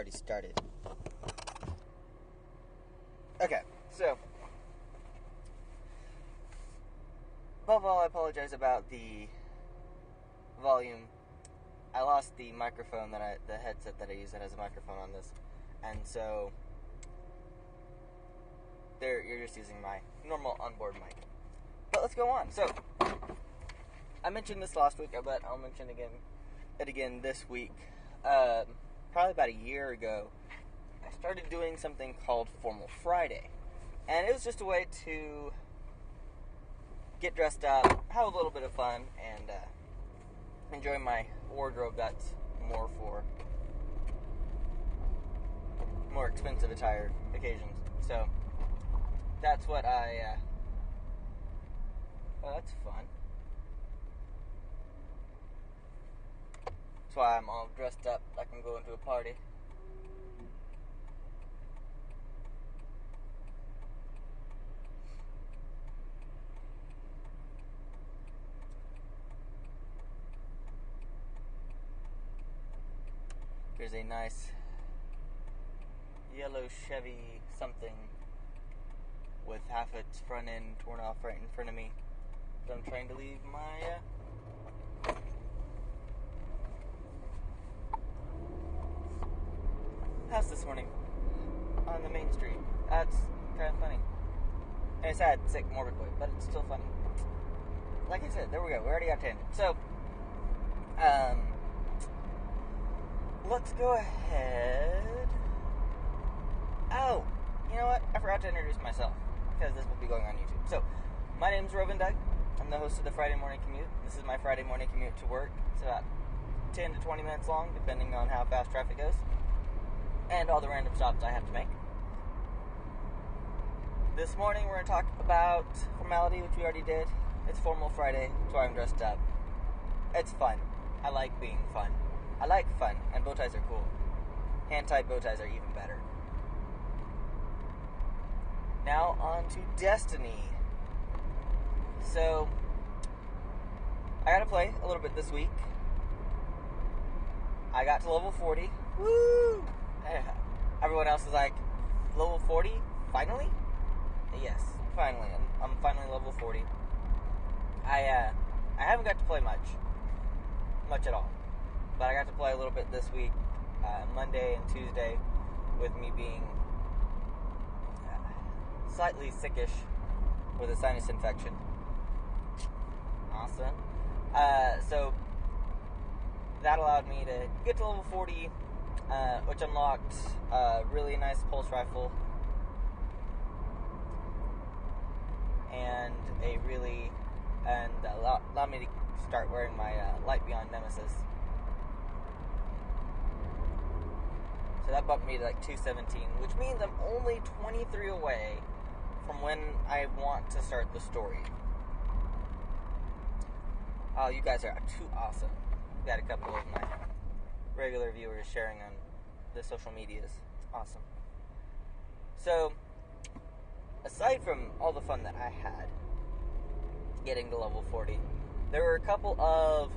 already started. Okay, so above all, I apologize about the volume. I lost the microphone the headset that I use that has a microphone on this, and so you're just using my normal onboard mic. But let's go on. So I mentioned this last week, but I'll mention it again this week. Probably about a year ago, I started doing something called Formal Friday, and it was just a way to get dressed up, have a little bit of fun, and enjoy my wardrobe that's more for more expensive attire occasions. So that's what oh, that's fun. That's why I'm all dressed up like I'm going to a party. Here's a nice yellow Chevy something with half its front end torn off right in front of me. So I'm trying to leave my house this morning on the main street. That's kind of funny. And it's sad, sick, morbid way, but it's still funny. Like I said, there we go. We already got tangent. So, let's go ahead. Oh, you know what? I forgot to introduce myself because this will be going on YouTube. So, my name's Rovin Doug. I'm the host of the Friday Morning Commute. This is my Friday morning commute to work. It's about 10 to 20 minutes long, depending on how fast traffic goes, and all the random stops I have to make. This morning we're going to talk about formality, which we already did. It's Formal Friday, that's why I'm dressed up. It's fun. I like being fun. I like fun, and bow ties are cool. Hand-tied bow ties are even better. Now on to Destiny. So, I got to play a little bit this week. I got to level 40. Woo! Everyone else is like, level 40? Finally? Yes, finally. I'm finally level 40. I haven't got to play much at all. But I got to play a little bit this week, Monday and Tuesday, with me being slightly sickish with a sinus infection. Awesome. So that allowed me to get to level 40, which unlocked a really nice pulse rifle and allowed me to start wearing my Light Beyond Nemesis. So that bumped me to like 217, which means I'm only 23 away from when I want to start the story. Oh, you guys are too awesome. Got a couple of my regular viewers sharing on the social medias. It's awesome. So, aside from all the fun that I had getting to level 40, there were a couple of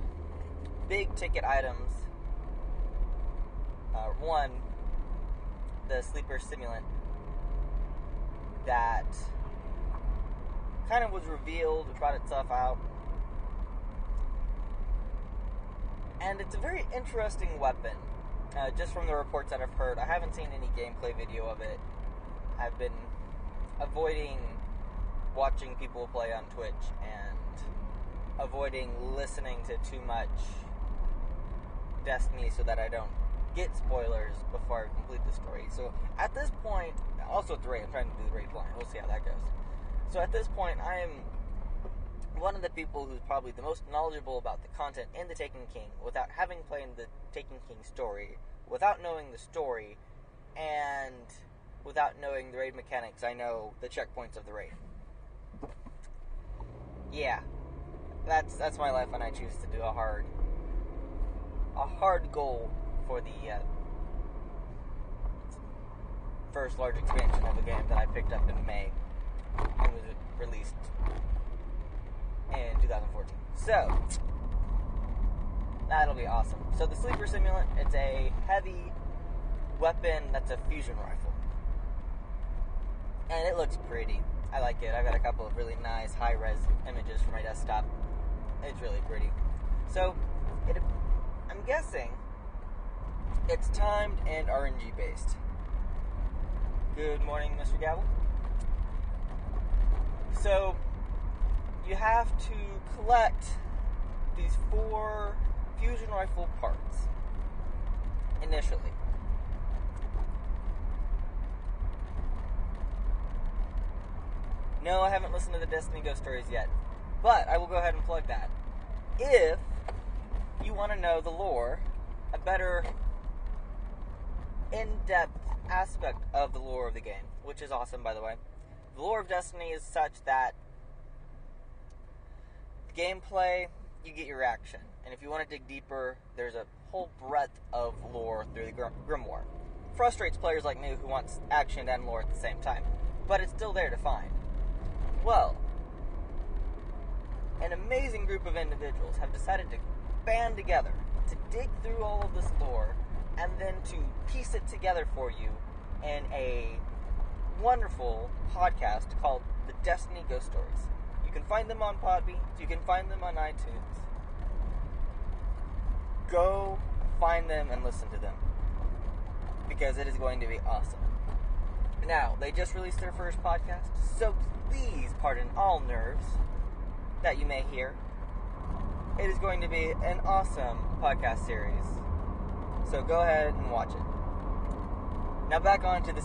big ticket items. One, the Sleeper Simulant, that kind of was revealed, brought itself out. And it's a very interesting weapon, just from the reports that I've heard. I haven't seen any gameplay video of it. I've been avoiding watching people play on Twitch and avoiding listening to too much Destiny so that I don't get spoilers before I complete the story. So at this point, also at the raid, I'm trying to do the raid blind. We'll see how that goes. So at this point, I am one of the people who's probably the most knowledgeable about the content in the Taken King without having played the Taken King story, without knowing the story, and without knowing the raid mechanics. I know the checkpoints of the raid. Yeah, that's my life when I choose to do a hard goal for the first large expansion of the game that I picked up in May. It was released in 2014. So, that'll be awesome. So the Sleeper Simulant, it's a heavy weapon that's a fusion rifle. And it looks pretty. I like it. I got a couple of really nice high-res images for my desktop. It's really pretty. So, I'm guessing it's timed and RNG based. Good morning, Mr. Gavel. So, you have to collect these 4 fusion rifle parts initially. No, I haven't listened to the Destiny Ghost Stories yet, but I will go ahead and plug that. If you want to know the lore, a better in-depth aspect of the lore of the game, which is awesome, by the way. The lore of Destiny is such that the gameplay, you get your action. And if you want to dig deeper, there's a whole breadth of lore through the Grimoire. Frustrates players like me who wants action and lore at the same time, but it's still there to find. Well, an amazing group of individuals have decided to band together to dig through all of this lore and then to piece it together for you in a wonderful podcast called The Destiny Ghost Stories. You can find them on Podbean, you can find them on iTunes. Go find them and listen to them, because it is going to be awesome. Now, they just released their first podcast, so please pardon all nerves that you may hear. It is going to be an awesome podcast series, so go ahead and watch it. Now back on to the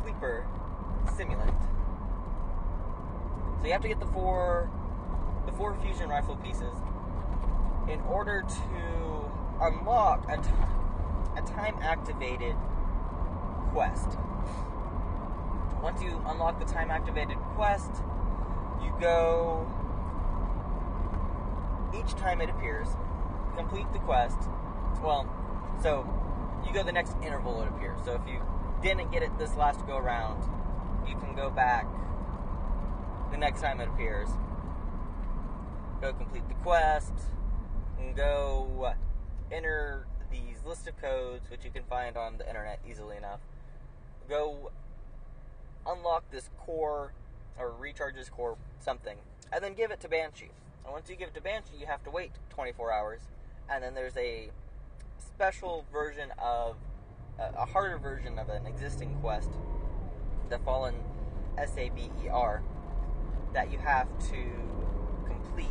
Sleeper Simulant. So you have to get the four fusion rifle pieces in order to unlock a time-activated quest. Once you unlock the time-activated quest, you go, each time it appears, complete the quest. Well, so you go the next interval it appears. So if you didn't get it this last go around, you can go back the next time it appears, go complete the quest, and go enter these list of codes, which you can find on the internet easily enough. Go unlock this core, or recharge this core something, and then give it to Banshee. And once you give it to Banshee, you have to wait 24 hours, and then there's a special version of, a harder version of an existing quest, the Fallen Saber, that you have to complete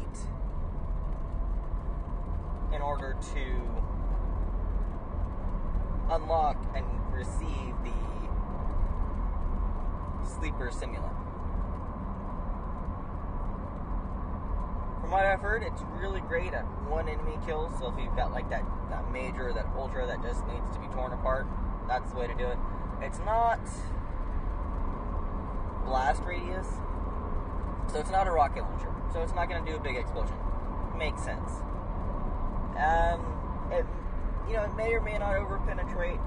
in order to unlock and receive the Sleeper Simulant. From what I've heard, it's really great at one enemy kill, so if you've got like that major, that ultra that just needs to be torn apart, that's the way to do it. It's not blast radius, so it's not a rocket launcher, so it's not going to do a big explosion. Makes sense. It may or may not over-penetrate.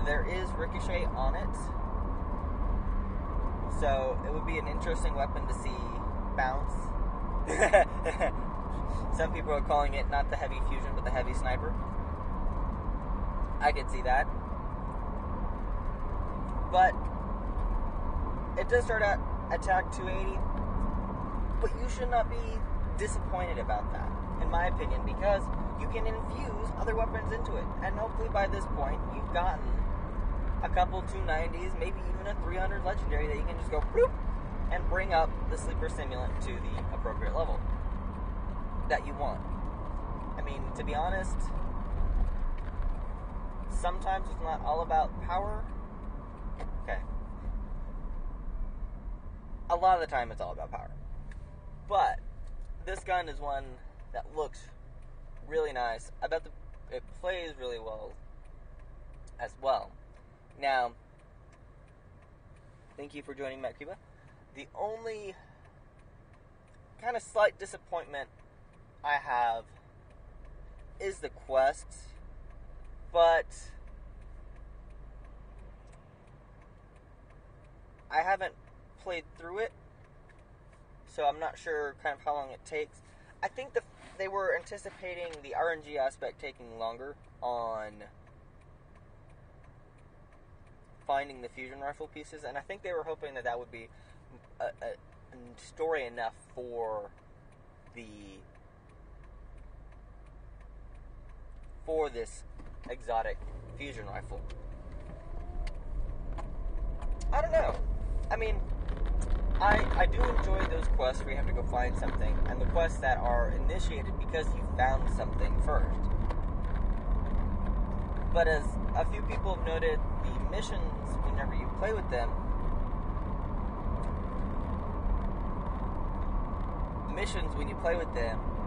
There is ricochet on it, so it would be an interesting weapon to see bounce. Some people are calling it not the heavy fusion, but the heavy sniper. I could see that. But it does start at attack 280, but you should not be disappointed about that, in my opinion, because you can infuse other weapons into it, and hopefully by this point you've gotten a couple 290s, maybe even a 300 legendary that you can just go bloop and bring up the Sleeper Simulant to the appropriate level that you want. I mean, to be honest, sometimes it's not all about power. Okay. A lot of the time it's all about power. But this gun is one that looks really nice. I bet it plays really well as well. Now, thank you for joining Matt Cuba. The only kind of slight disappointment I have is the quest, but I haven't played through it, so I'm not sure kind of how long it takes. I think they were anticipating the RNG aspect taking longer on finding the fusion rifle pieces, and I think they were hoping that that would be a story enough for this exotic fusion rifle. I don't know. I mean, I do enjoy those quests where you have to go find something, and the quests that are initiated because you found something first. But as a few people have noted, the missions, whenever you play with them,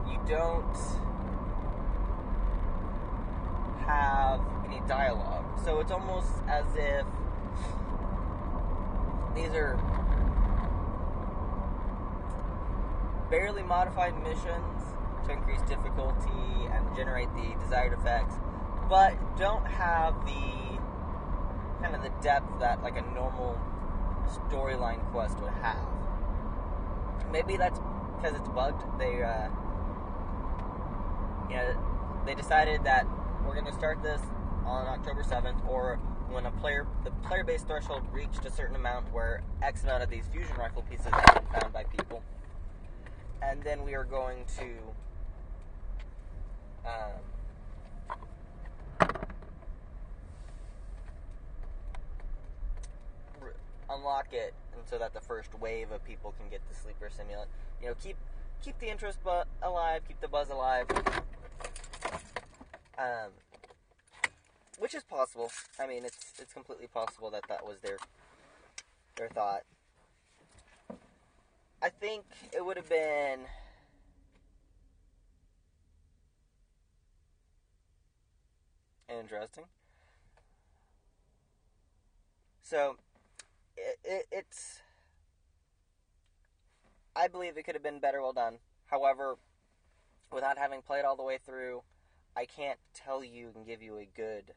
you don't have any dialogue. So it's almost as if these are barely modified missions to increase difficulty and generate the desired effects, but don't have the kind of the depth that like a normal storyline quest would have. Maybe that's because it's bugged. They decided that we're going to start this on October 7th, or when the player base threshold reached a certain amount where X amount of these fusion rifle pieces have been found by people, and then we are going to unlock it, and so that the first wave of people can get the Sleeper Simulant. Keep the interest alive, keep the buzz alive. Which is possible. I mean, it's completely possible that was their thought. I think it would have been interesting. So, it's... I believe it could have been better well done. However, without having played all the way through, I can't tell you and give you a good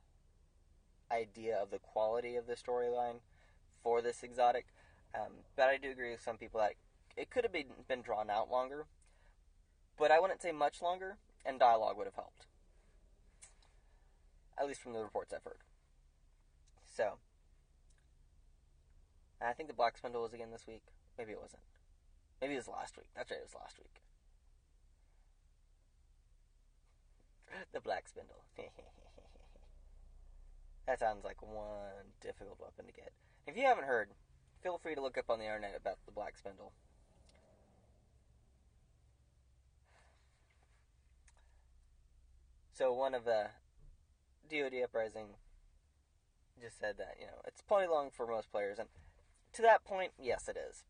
idea of the quality of the storyline for this exotic. But I do agree with some people that it could have been drawn out longer. But I wouldn't say much longer, and dialogue would have helped. At least from the reports I've heard. So, I think the Black Spindle was again this week. Maybe it wasn't. Maybe it was last week. That's right, it was last week. The Black Spindle. That sounds like one difficult weapon to get. If you haven't heard, feel free to look up on the internet about the Black Spindle. So one of the DoD Uprising just said that, it's plenty long for most players, and to that point, yes, it is.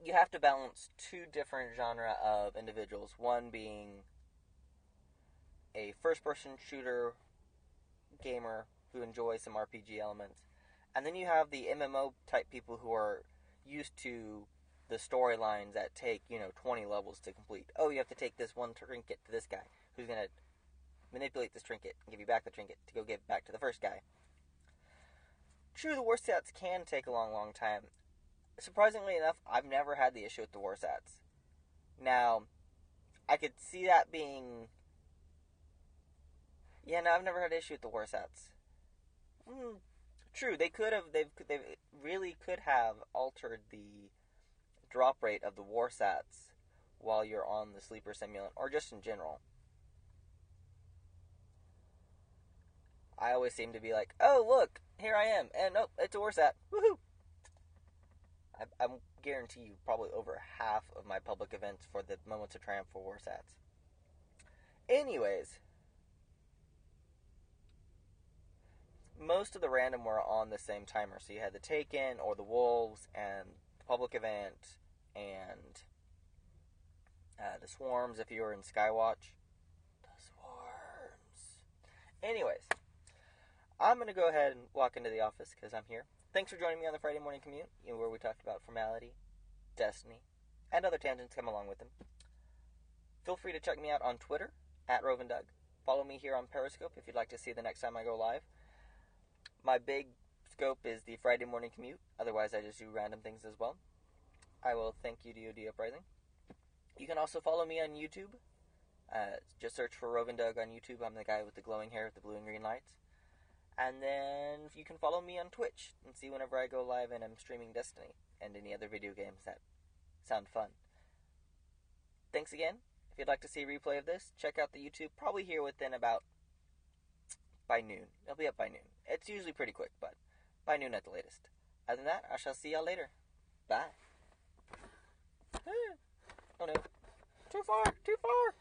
You have to balance two different genres of individuals, one being a first-person shooter gamer who enjoys some RPG elements, and then you have the MMO-type people who are used to the storylines that take, 20 levels to complete. Oh, you have to take this one trinket to this guy, who's going to manipulate this trinket and give you back the trinket to go give it back to the first guy. True, the war stats can take a long, long time. Surprisingly enough, I've never had the issue with the war stats. Now, I could see that being... I've never had an issue with the war stats. True, they really could have altered the drop rate of the war stats while you're on the Sleeper Simulant, or just in general. I always seem to be like, oh, look, here I am, and nope, it's a war stat. Woohoo! I guarantee you probably over half of my public events for the Moments of Triumph for war stats. Anyways, most of the random were on the same timer. So you had the Taken, or the Wolves, and the public event, and the Swarms if you were in Skywatch. The Swarms. Anyways, I'm going to go ahead and walk into the office because I'm here. Thanks for joining me on the Friday Morning Commute, where we talked about formality, destiny, and other tangents come along with them. Feel free to check me out on Twitter, @RovenDoug. Follow me here on Periscope if you'd like to see the next time I go live. My big scope is the Friday Morning Commute. Otherwise, I just do random things as well. I will thank you, DoD Uprising. You can also follow me on YouTube. Just search for RovenDoug on YouTube. I'm the guy with the glowing hair with the blue and green lights. And then you can follow me on Twitch and see whenever I go live and I'm streaming Destiny and any other video games that sound fun. Thanks again. If you'd like to see a replay of this, check out the YouTube, probably here within about by noon. It'll be up by noon. It's usually pretty quick, but by noon at the latest. Other than that, I shall see y'all later. Bye. Oh no. Too far! Too far!